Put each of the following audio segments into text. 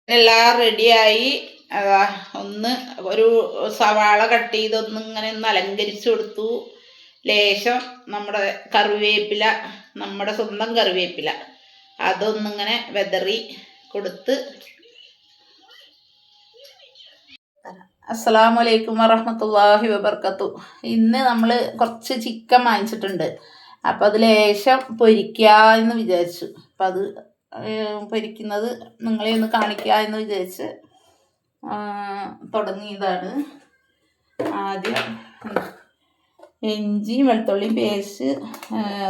എല്ലാം റെഡിയായി. ഒന്ന് ഒരു സവാള കട്ട് ചെയ്തൊന്നിങ്ങനെ ഒന്ന് അലങ്കരിച്ചു കൊടുത്തു. ലേശം നമ്മുടെ കറിവേപ്പില, നമ്മുടെ സ്വന്തം കറിവേപ്പില അതൊന്നിങ്ങനെ വെതറി കൊടുത്ത്. അസ്സലാമു അലൈക്കും വറഹ്മത്തുള്ളാഹി വബർക്കാത്തു. ഇന്ന് നമ്മൾ കുറച്ച് ചിക്കൻ വാങ്ങിച്ചിട്ടുണ്ട്. അപ്പം അത് ലേശം പൊരിക്കുക എന്ന് വിചാരിച്ചു. അപ്പം അത് പൊരിക്കുന്നത് നിങ്ങളെ ഒന്ന് കാണിക്കുക എന്ന് വിചാരിച്ച് തുടങ്ങിയതാണ്. ആദ്യം ഇഞ്ചിയും വെളുത്തുള്ളിയും പേസ്റ്റ്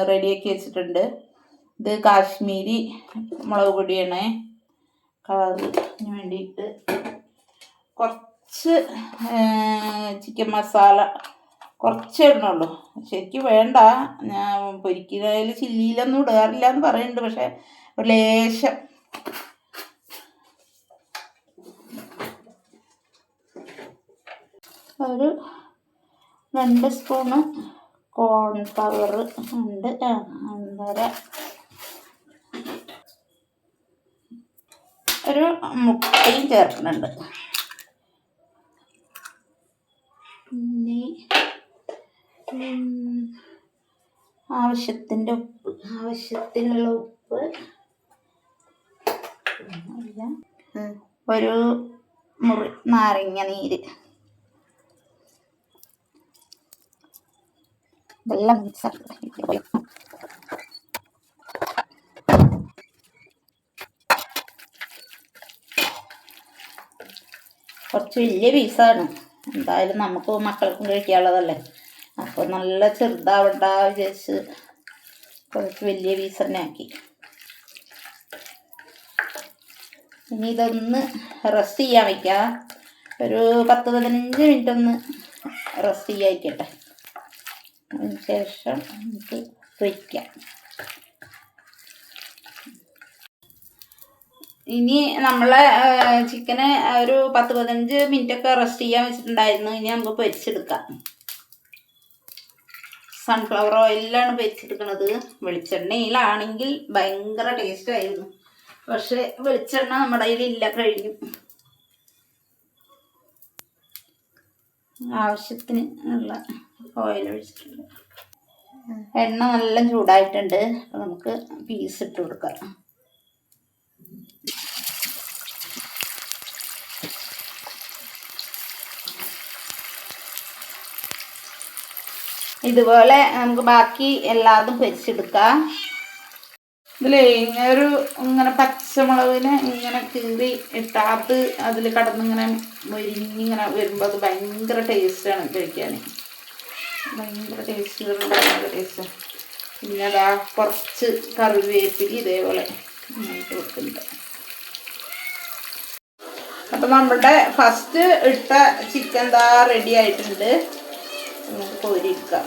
റെഡിയാക്കി വെച്ചിട്ടുണ്ട്. ഇത് കാശ്മീരി മുളക് പൊടിയാണ്, കളറിന് വേണ്ടിയിട്ട്. കുറച്ച് ചിക്കൻ മസാല കുറച്ച് ഇടണുള്ളൂ, ശരിക്കും വേണ്ട. ഞാൻ പൊരിക്കുന്നതിൽ ചില്ലിയിലൊന്നും ഇടാറില്ല എന്ന് പറയുന്നുണ്ട്, പക്ഷെ ഒരു ലേശം. ഒരു 2 സ്പൂണ് കോൺഫ്ലവർ ഉണ്ട്, 1.5. ഒരു മുട്ടയും ചേർക്കുന്നുണ്ട്. പിന്നെ ആവശ്യത്തിനുള്ള ഉപ്പ്, ഒരു മുറി നാരങ്ങ നീര്, വെള്ളം കുറച്ച് വലിയ പീസാണ്. എന്തായാലും നമുക്ക് മക്കൾക്കും കഴിക്കാനുള്ളതല്ലേ, അപ്പോൾ നല്ല ചെറുതാവണ്ട വിചാരിച്ച് കുറച്ച് വലിയ പീസ് തന്നെ ആക്കി. ഇനി ഇതൊന്ന് റെസ്റ്റ് ചെയ്യാൻ വയ്ക്കാം. ഒരു 10-15 മിനിറ്റ് ഒന്ന് റെസ്റ്റ് ചെയ്യാൻ വയ്ക്കട്ടെ. അതിന് ശേഷം നമുക്ക് പൊരിക്കാം. ഇനി നമ്മളെ ചിക്കന് ഒരു 10-15 മിനിറ്റൊക്കെ റെസ്റ്റ് ചെയ്യാൻ വെച്ചിട്ടുണ്ടായിരുന്നു. ഇനി നമുക്ക് പൊരിച്ചെടുക്കാം. സൺഫ്ലവർ ഓയിലാണ് പൊരിച്ചെടുക്കുന്നത്. വെളിച്ചെണ്ണയിലാണെങ്കിൽ ഭയങ്കര ടേസ്റ്റ് ആയിരുന്നു, പക്ഷെ വെളിച്ചെണ്ണ നമ്മുടെ കയ്യിലില്ല, കഴിഞ്ഞു. ആവശ്യത്തിന് ഉള്ള ഓയിൽ ഒഴിച്ചിട്ടുണ്ട്. എണ്ണ നല്ല ചൂടായിട്ടുണ്ട്. അപ്പം നമുക്ക് പീസ് ഇട്ട് കൊടുക്കാം. ഇതുപോലെ നമുക്ക് ബാക്കി എല്ലാതും പൊരിച്ചെടുക്കാം. ഇതിൽ ഇങ്ങനെ പച്ചമുളകിന് ഇങ്ങനെ കീറി ഇട്ടാത്ത് അതിൽ കടന്നിങ്ങനെ മൊരിഞ്ഞിങ്ങനെ വരുമ്പോൾ അത് ഭയങ്കര ടേസ്റ്റാണ് കഴിക്കാൻ. ഭയങ്കര ടേസ്റ്റ്. പിന്നെ അതാ കുറച്ച് കറിവേപ്പില ഇതേപോലെ കൊടുക്കുന്നുണ്ട്. അപ്പം നമ്മുടെ ഫസ്റ്റ് ഇട്ട ചിക്കൻ ദാ റെഡി ആയിട്ടുണ്ട്. നമുക്ക് കോരിയെടുക്കാം.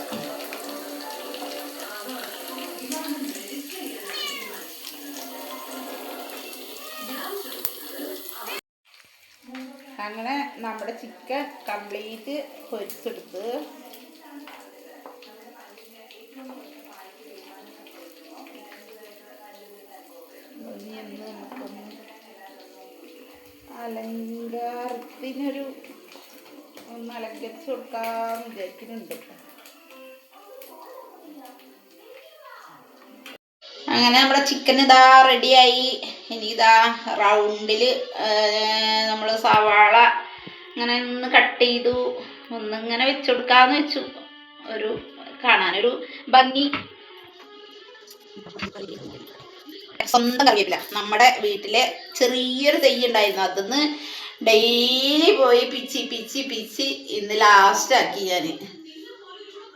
അങ്ങനെ നമ്മുടെ ചിക്കൻ കംപ്ലീറ്റ് പൊരിച്ചെടുത്ത് നമുക്കൊന്ന് അലങ്കാരത്തിനൊരു ഒന്ന് അലങ്കരിച്ച് കൊടുക്കാമെന്ന് വിചാരിക്കുന്നുണ്ട്. അങ്ങനെ നമ്മുടെ ചിക്കൻ ഇതാ റെഡിയായി. ഇനി ഇതാ റൗണ്ടിൽ നമ്മൾ സവാള ഇങ്ങനെ ഒന്ന് കട്ട് ചെയ്തു, ഒന്നിങ്ങനെ വെച്ച് കൊടുക്കാമെന്ന് വെച്ചു. ഒരു കാണാനൊരു ഭംഗി. സ്വന്തം കറിവേപ്പില, നമ്മുടെ വീട്ടിലെ ചെറിയൊരു തൈ ഉണ്ടായിരുന്നു. അതിന്ന് ഡെയിലി പോയി പിച്ചി ഇന്ന് ലാസ്റ്റ് ആക്കി ഞാൻ.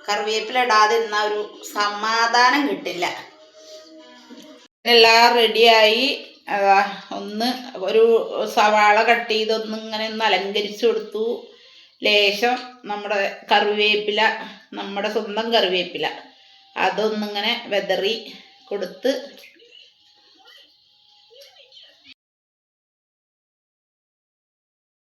കറിവേപ്പില ഇടാതെ ഇന്ന ഒരു സമാധാനം കിട്ടില്ല. എല്ലാം റെഡിയായി. ഒരു സവാള കട്ട് ചെയ്തൊന്നിങ്ങനെ ഒന്ന് അലങ്കരിച്ചു കൊടുത്തു. ലേശം നമ്മുടെ കറിവേപ്പില, നമ്മുടെ സ്വന്തം കറിവേപ്പില അതൊന്നിങ്ങനെ വെതറി കൊടുത്ത്